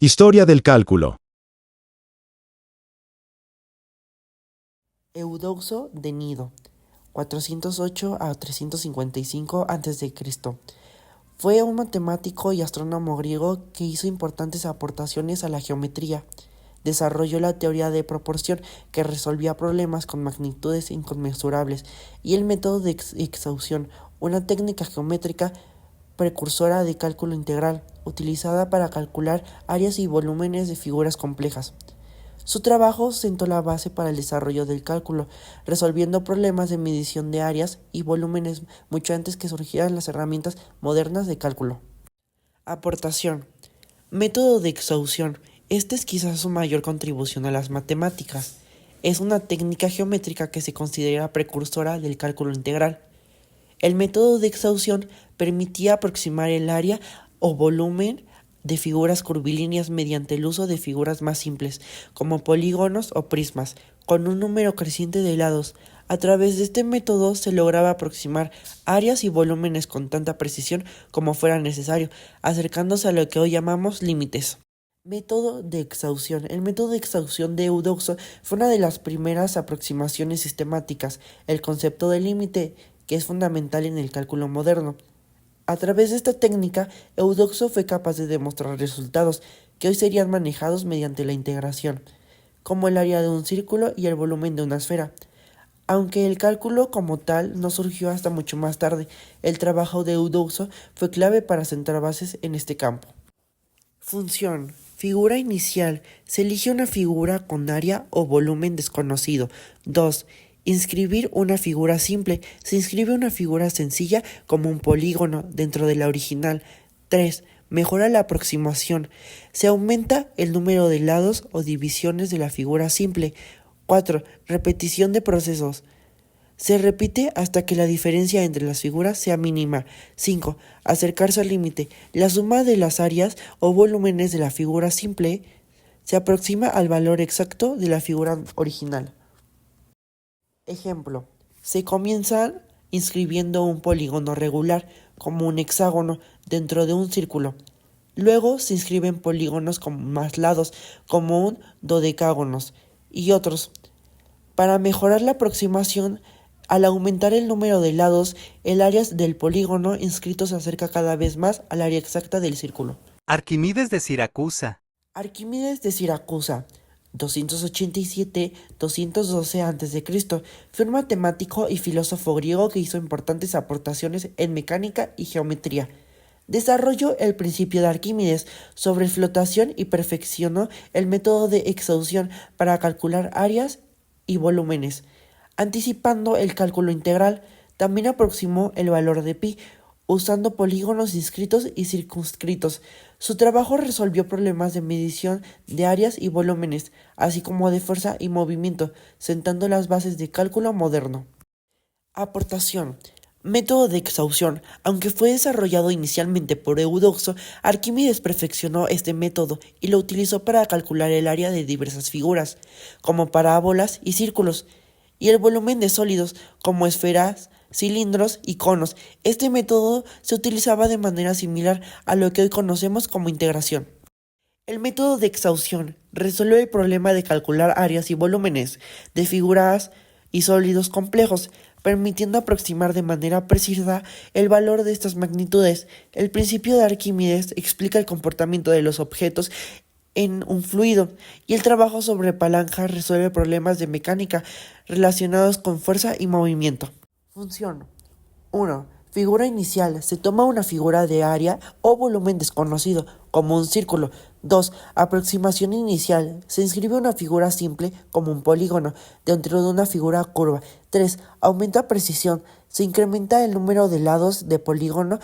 Historia del cálculo. Eudoxo de Nido, 408 a 355 a.C. Fue un matemático y astrónomo griego que hizo importantes aportaciones a la geometría. Desarrolló la teoría de proporción, que resolvía problemas con magnitudes inconmensurables, y el método de exhaustión, una técnica geométrica precursora de cálculo integral, utilizada para calcular áreas y volúmenes de figuras complejas. Su trabajo sentó la base para el desarrollo del cálculo, resolviendo problemas de medición de áreas y volúmenes mucho antes que surgieran las herramientas modernas de cálculo. Aportación. Método de exhaustión. Esta es quizás su mayor contribución a las matemáticas. Es una técnica geométrica que se considera precursora del cálculo integral. El método de exhaustión permitía aproximar el área o volumen de figuras curvilíneas mediante el uso de figuras más simples, como polígonos o prismas, con un número creciente de lados. A través de este método se lograba aproximar áreas y volúmenes con tanta precisión como fuera necesario, acercándose a lo que hoy llamamos límites. Método de exhaustión. El método de exhaustión de Eudoxo fue una de las primeras aproximaciones sistemáticas. El concepto de límite, que es fundamental en el cálculo moderno. A través de esta técnica, Eudoxo fue capaz de demostrar resultados que hoy serían manejados mediante la integración, como el área de un círculo y el volumen de una esfera. Aunque el cálculo como tal no surgió hasta mucho más tarde, el trabajo de Eudoxo fue clave para sentar bases en este campo. Función. Figura inicial. Se elige una figura con área o volumen desconocido. 2. Inscribir una figura simple. Se inscribe una figura sencilla como un polígono dentro de la original. 3. Mejora la aproximación. Se aumenta el número de lados o divisiones de la figura simple. 4. Repetición de procesos. Se repite hasta que la diferencia entre las figuras sea mínima. 5. Acercarse al límite. La suma de las áreas o volúmenes de la figura simple se aproxima al valor exacto de la figura original. Ejemplo. Se comienza inscribiendo un polígono regular, como un hexágono, dentro de un círculo. Luego se inscriben polígonos con más lados, como un dodecágonos, y otros. Para mejorar la aproximación, al aumentar el número de lados, el área del polígono inscrito se acerca cada vez más al área exacta del círculo. Arquímedes de Siracusa. Arquímedes de Siracusa, 287-212 a.C., fue un matemático y filósofo griego que hizo importantes aportaciones en mecánica y geometría. Desarrolló el principio de Arquímedes sobre flotación y perfeccionó el método de exhaustión para calcular áreas y volúmenes. Anticipando el cálculo integral, también aproximó el valor de pi, usando polígonos inscritos y circunscritos. Su trabajo resolvió problemas de medición de áreas y volúmenes, así como de fuerza y movimiento, sentando las bases de cálculo moderno. Aportación. Método de exhaustión. Aunque fue desarrollado inicialmente por Eudoxo, Arquímedes perfeccionó este método y lo utilizó para calcular el área de diversas figuras, como parábolas y círculos, y el volumen de sólidos, como esferas, cilindros y conos. Este método se utilizaba de manera similar a lo que hoy conocemos como integración. El método de exhaustión resuelve el problema de calcular áreas y volúmenes de figuras y sólidos complejos, permitiendo aproximar de manera precisa el valor de estas magnitudes. El principio de Arquímedes explica el comportamiento de los objetos en un fluido, y el trabajo sobre palancas resuelve problemas de mecánica relacionados con fuerza y movimiento. Función. 1. Figura inicial. Se toma una figura de área o volumen desconocido, como un círculo. 2. Aproximación inicial. Se inscribe una figura simple, como un polígono, dentro de una figura curva. 3. Aumenta precisión. Se incrementa el número de lados de polígono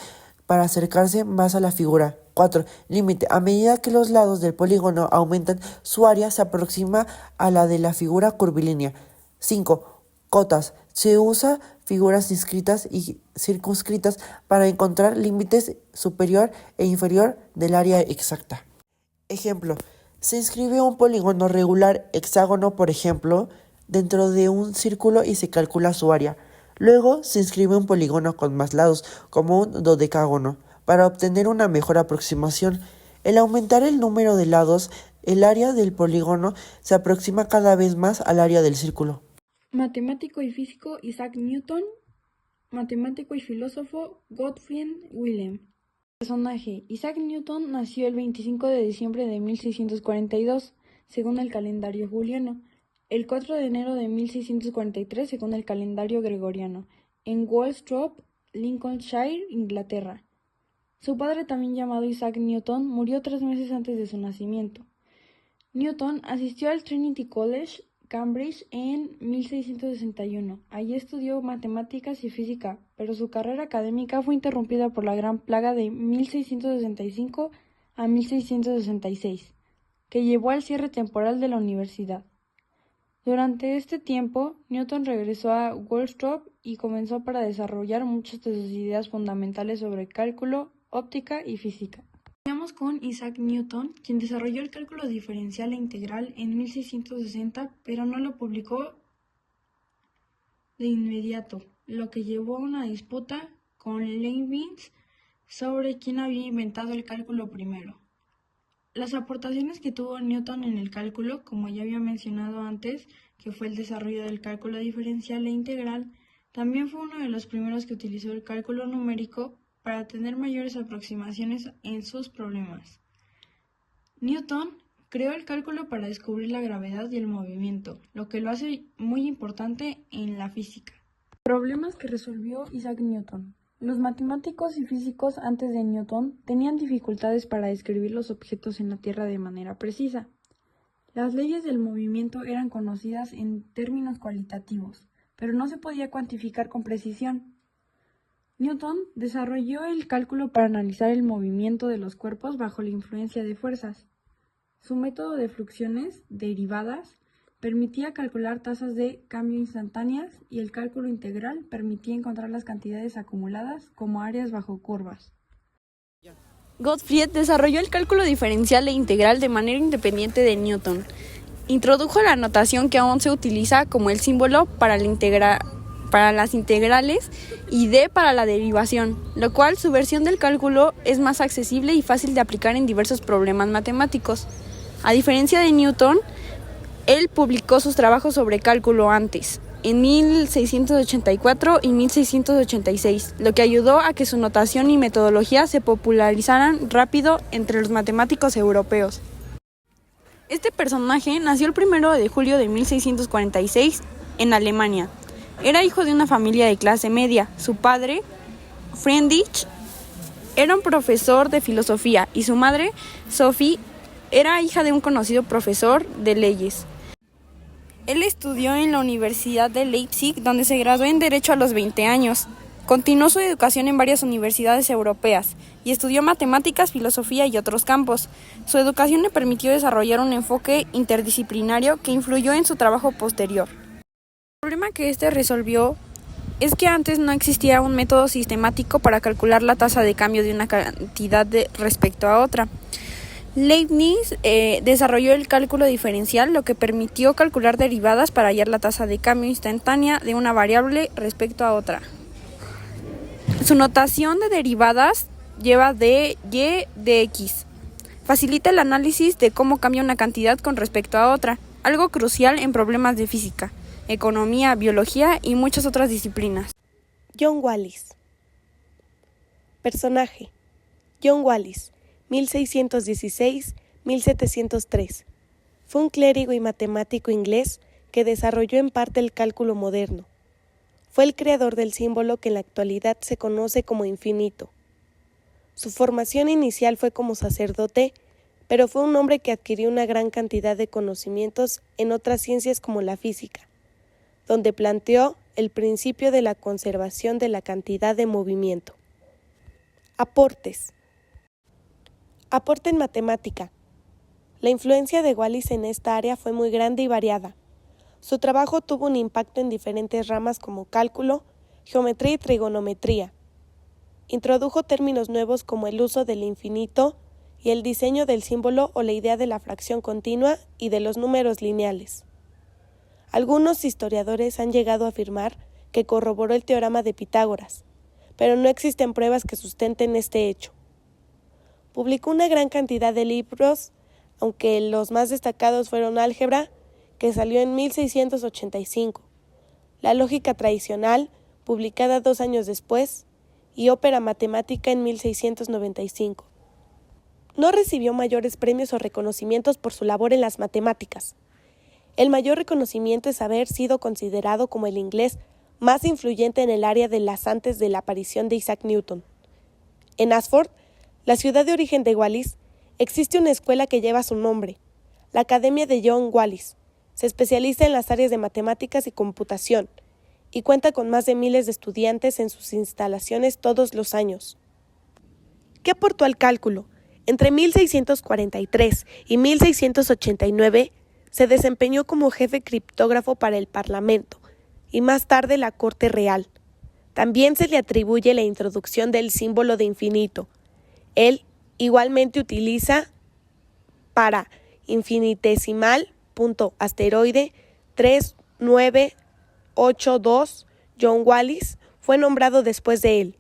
para acercarse más a la figura. 4. Límite. A medida que los lados del polígono aumentan, su área se aproxima a la de la figura curvilínea. 5. Cotas. Se usa figuras inscritas y circunscritas para encontrar límites superior e inferior del área exacta. Ejemplo. Se inscribe un polígono regular hexágono, por ejemplo, dentro de un círculo y se calcula su área. Luego se inscribe un polígono con más lados, como un dodecágono, para obtener una mejor aproximación. Al aumentar el número de lados, el área del polígono se aproxima cada vez más al área del círculo. Matemático y físico Isaac Newton. Matemático y filósofo Gottfried Wilhelm. Personaje: Isaac Newton nació el 25 de diciembre de 1642, según el calendario juliano, el 4 de enero de 1643, según el calendario gregoriano, en Woolsthorpe, Lincolnshire, Inglaterra. Su padre, también llamado Isaac Newton, murió 3 meses antes de su nacimiento. Newton asistió al Trinity College, Cambridge, en 1661. Allí estudió matemáticas y física, pero su carrera académica fue interrumpida por la Gran Plaga de 1665 a 1666, que llevó al cierre temporal de la universidad. Durante este tiempo, Newton regresó a Woolsthorpe y comenzó para desarrollar muchas de sus ideas fundamentales sobre cálculo, óptica y física. Iniciamos con Isaac Newton, quien desarrolló el cálculo diferencial e integral en 1660, pero no lo publicó de inmediato, lo que llevó a una disputa con Leibniz sobre quién había inventado el cálculo primero. Las aportaciones que tuvo Newton en el cálculo, como ya había mencionado antes, que fue el desarrollo del cálculo diferencial e integral, también fue uno de los primeros que utilizó el cálculo numérico para tener mayores aproximaciones en sus problemas. Newton creó el cálculo para descubrir la gravedad y el movimiento, lo que lo hace muy importante en la física. Problemas que resolvió Isaac Newton. Los matemáticos y físicos antes de Newton tenían dificultades para describir los objetos en la Tierra de manera precisa. Las leyes del movimiento eran conocidas en términos cualitativos, pero no se podía cuantificar con precisión. Newton desarrolló el cálculo para analizar el movimiento de los cuerpos bajo la influencia de fuerzas. Su método de fluxiones derivadas permitía calcular tasas de cambio instantáneas y el cálculo integral permitía encontrar las cantidades acumuladas como áreas bajo curvas. Gottfried desarrolló el cálculo diferencial e integral de manera independiente de Newton. Introdujo la notación que aún se utiliza como el símbolo para las integrales y D para la derivación, lo cual su versión del cálculo es más accesible y fácil de aplicar en diversos problemas matemáticos. A diferencia de Newton, él publicó sus trabajos sobre cálculo antes, en 1684 y 1686, lo que ayudó a que su notación y metodología se popularizaran rápido entre los matemáticos europeos. Este personaje nació el 1 de julio de 1646 en Alemania. Era hijo de una familia de clase media. Su padre, Friedrich, era un profesor de filosofía y su madre, Sophie, era hija de un conocido profesor de leyes. Él estudió en la Universidad de Leipzig, donde se graduó en Derecho a los 20 años. Continuó su educación en varias universidades europeas y estudió matemáticas, filosofía y otros campos. Su educación le permitió desarrollar un enfoque interdisciplinario que influyó en su trabajo posterior. El problema que resolvió es que antes no existía un método sistemático para calcular la tasa de cambio de una cantidad respecto a otra. Leibniz desarrolló el cálculo diferencial, lo que permitió calcular derivadas para hallar la tasa de cambio instantánea de una variable respecto a otra. Su notación de derivadas lleva dy de x. Facilita el análisis de cómo cambia una cantidad con respecto a otra, algo crucial en problemas de física, economía, biología y muchas otras disciplinas. John Wallis. Personaje: John Wallis, 1616-1703. Fue un clérigo y matemático inglés que desarrolló en parte el cálculo moderno. Fue el creador del símbolo que en la actualidad se conoce como infinito. Su formación inicial fue como sacerdote, pero fue un hombre que adquirió una gran cantidad de conocimientos en otras ciencias como la física, donde planteó el principio de la conservación de la cantidad de movimiento. Aportes. Aporte en matemática. La influencia de Wallis en esta área fue muy grande y variada. Su trabajo tuvo un impacto en diferentes ramas como cálculo, geometría y trigonometría. Introdujo términos nuevos como el uso del infinito y el diseño del símbolo o la idea de la fracción continua y de los números lineales. Algunos historiadores han llegado a afirmar que corroboró el teorema de Pitágoras, pero no existen pruebas que sustenten este hecho. Publicó una gran cantidad de libros, aunque los más destacados fueron Álgebra, que salió en 1685, La lógica tradicional, publicada 2 años después, y Ópera matemática en 1695. No recibió mayores premios o reconocimientos por su labor en las matemáticas. El mayor reconocimiento es haber sido considerado como el inglés más influyente en el área de las antes de la aparición de Isaac Newton. En Ashford, la ciudad de origen de Wallis, existe una escuela que lleva su nombre, la Academia de John Wallis. Se especializa en las áreas de matemáticas y computación, y cuenta con más de miles de estudiantes en sus instalaciones todos los años. ¿Qué aportó al cálculo? Entre 1643 y 1689 se desempeñó como jefe criptógrafo para el Parlamento y más tarde la Corte Real. También se le atribuye la introducción del símbolo de infinito. Él igualmente utiliza para infinitesimal punto asteroide 3982. John Wallis fue nombrado después de él.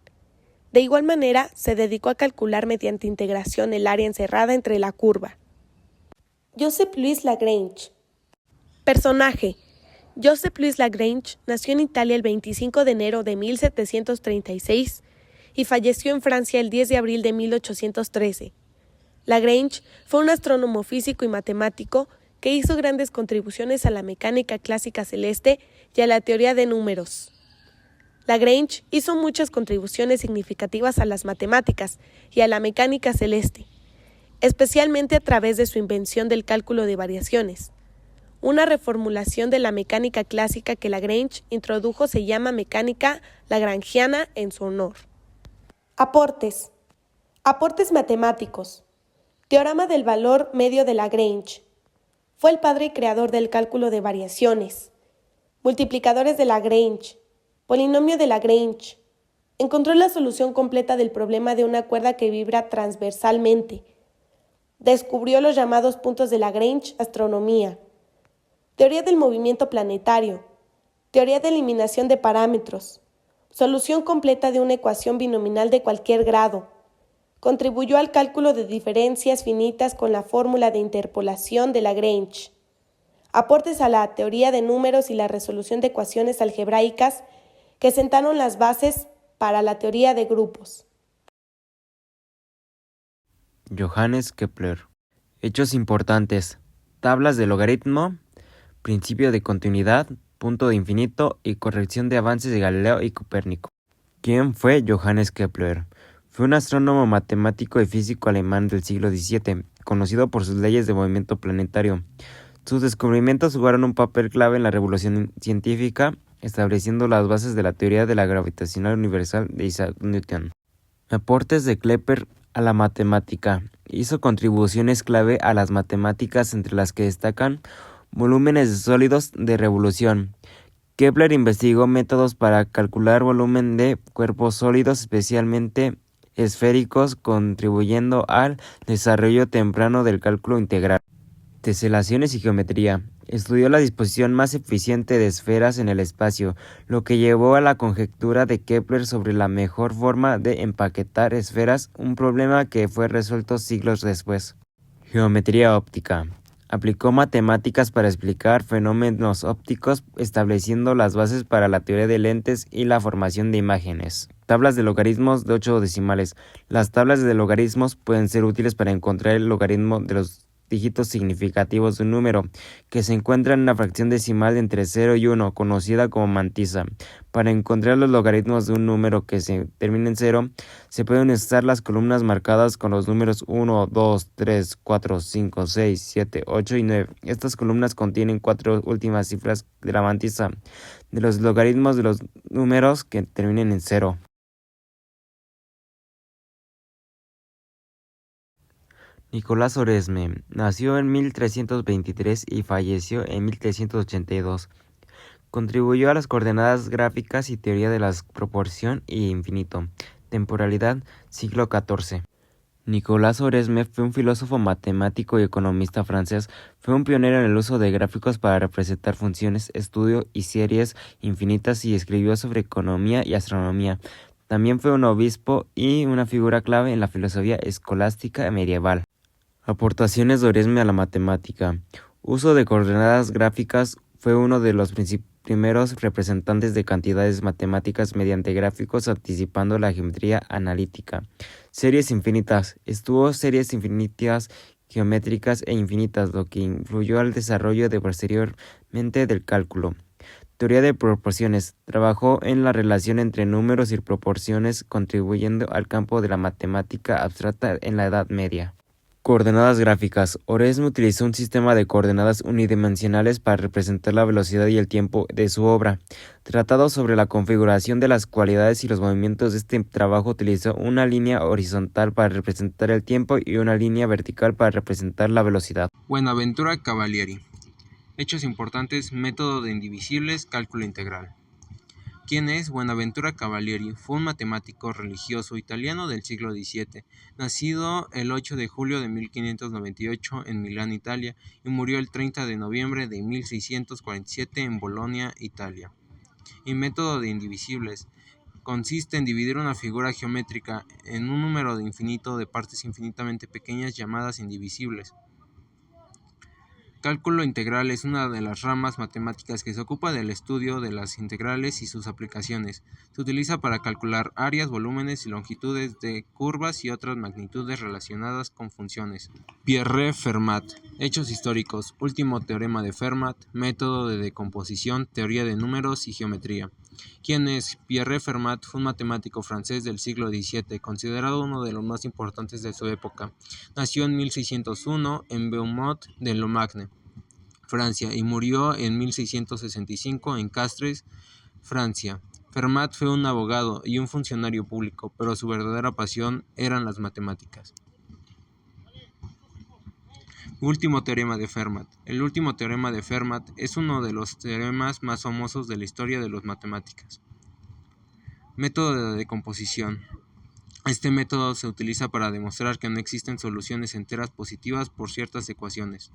De igual manera, se dedicó a calcular mediante integración el área encerrada entre la curva. Joseph Louis Lagrange. Personaje. Joseph Louis Lagrange nació en Italia el 25 de enero de 1736 y falleció en Francia el 10 de abril de 1813. Lagrange fue un astrónomo físico y matemático que hizo grandes contribuciones a la mecánica clásica celeste y a la teoría de números. Lagrange hizo muchas contribuciones significativas a las matemáticas y a la mecánica celeste, especialmente a través de su invención del cálculo de variaciones. Una reformulación de la mecánica clásica que Lagrange introdujo se llama mecánica lagrangiana en su honor. Aportes. Aportes matemáticos. Teorema del valor medio de Lagrange. Fue el padre y creador del cálculo de variaciones. Multiplicadores de Lagrange. Polinomio de Lagrange. Encontró la solución completa del problema de una cuerda que vibra transversalmente. Descubrió los llamados puntos de Lagrange, astronomía. Teoría del movimiento planetario. Teoría de eliminación de parámetros. Solución completa de una ecuación binominal de cualquier grado. Contribuyó al cálculo de diferencias finitas con la fórmula de interpolación de Lagrange. Aportes a la teoría de números y la resolución de ecuaciones algebraicas que sentaron las bases para la teoría de grupos. Johannes Kepler. Hechos importantes. Tablas de logaritmo, principio de continuidad, punto de infinito y corrección de avances de Galileo y Copérnico. ¿Quién fue Johannes Kepler? Fue un astrónomo, matemático y físico alemán del siglo XVII, conocido por sus leyes de movimiento planetario. Sus descubrimientos jugaron un papel clave en la revolución científica, estableciendo las bases de la teoría de la gravitacional universal de Isaac Newton. Aportes de Kepler a la matemática. Hizo contribuciones clave a las matemáticas, entre las que destacan volúmenes sólidos de revolución. Kepler investigó métodos para calcular volumen de cuerpos sólidos, especialmente esféricos, contribuyendo al desarrollo temprano del cálculo integral. Teselaciones y geometría. Estudió la disposición más eficiente de esferas en el espacio, lo que llevó a la conjetura de Kepler sobre la mejor forma de empaquetar esferas, un problema que fue resuelto siglos después. Geometría óptica. Aplicó matemáticas para explicar fenómenos ópticos, estableciendo las bases para la teoría de lentes y la formación de imágenes. Tablas de logaritmos de 8 decimales. Las tablas de logaritmos pueden ser útiles para encontrar el logaritmo de los dígitos significativos de un número, que se encuentra en una fracción decimal entre 0 y 1, conocida como mantisa. Para encontrar los logaritmos de un número que se termina en 0, se pueden usar las columnas marcadas con los números 1, 2, 3, 4, 5, 6, 7, 8 y 9. Estas columnas contienen 4 últimas cifras de la mantisa de los logaritmos de los números que terminen en 0. Nicolás Oresme nació en 1323 y falleció en 1382. Contribuyó a las coordenadas gráficas y teoría de la proporción y infinito. Temporalidad, siglo XIV. Nicolás Oresme fue un filósofo, matemático y economista francés. Fue un pionero en el uso de gráficos para representar funciones, estudio y series infinitas, y escribió sobre economía y astronomía. También fue un obispo y una figura clave en la filosofía escolástica medieval. Aportaciones de Oresme a la matemática. Uso de coordenadas gráficas. Fue uno de los primeros representantes de cantidades matemáticas mediante gráficos, anticipando la geometría analítica. Series infinitas. Estudió series infinitas, geométricas e infinitas, lo que influyó al desarrollo posteriormente del cálculo. Teoría de proporciones. Trabajó en la relación entre números y proporciones, contribuyendo al campo de la matemática abstracta en la Edad Media. Coordenadas gráficas. Oresme utilizó un sistema de coordenadas unidimensionales para representar la velocidad y el tiempo de su obra. Tratado sobre la configuración de las cualidades y los movimientos. Este trabajo utilizó una línea horizontal para representar el tiempo y una línea vertical para representar la velocidad. Buenaventura Cavalieri. Hechos importantes: método de indivisibles, cálculo integral. ¿Quién es Buenaventura Cavalieri? Fue un matemático religioso italiano del siglo XVII, nacido el 8 de julio de 1598 en Milán, Italia, y murió el 30 de noviembre de 1647 en Bolonia, Italia. Y método de indivisibles. Consiste en dividir una figura geométrica en un número infinito de partes infinitamente pequeñas llamadas indivisibles. Cálculo integral es una de las ramas matemáticas que se ocupa del estudio de las integrales y sus aplicaciones. Se utiliza para calcular áreas, volúmenes y longitudes de curvas y otras magnitudes relacionadas con funciones. Pierre Fermat. Hechos históricos. Último teorema de Fermat. Método de decomposición, teoría de números y geometría. ¿Quién es? Pierre Fermat fue un matemático francés del siglo XVII, considerado uno de los más importantes de su época. Nació en 1601 en Beaumont de Lomagne, Francia, y murió en 1665 en Castres, Francia. Fermat fue un abogado y un funcionario público, pero su verdadera pasión eran las matemáticas. Último teorema de Fermat. El último teorema de Fermat es uno de los teoremas más famosos de la historia de las matemáticas. Método de decomposición. Este método se utiliza para demostrar que no existen soluciones enteras positivas por ciertas ecuaciones.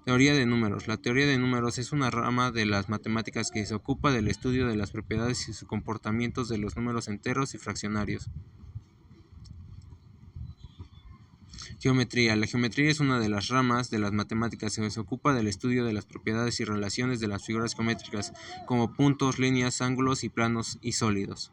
Teoría de números. La teoría de números es una rama de las matemáticas que se ocupa del estudio de las propiedades y sus comportamientos de los números enteros y fraccionarios. Geometría. La geometría es una de las ramas de las matemáticas que se ocupa del estudio de las propiedades y relaciones de las figuras geométricas, como puntos, líneas, ángulos y planos y sólidos.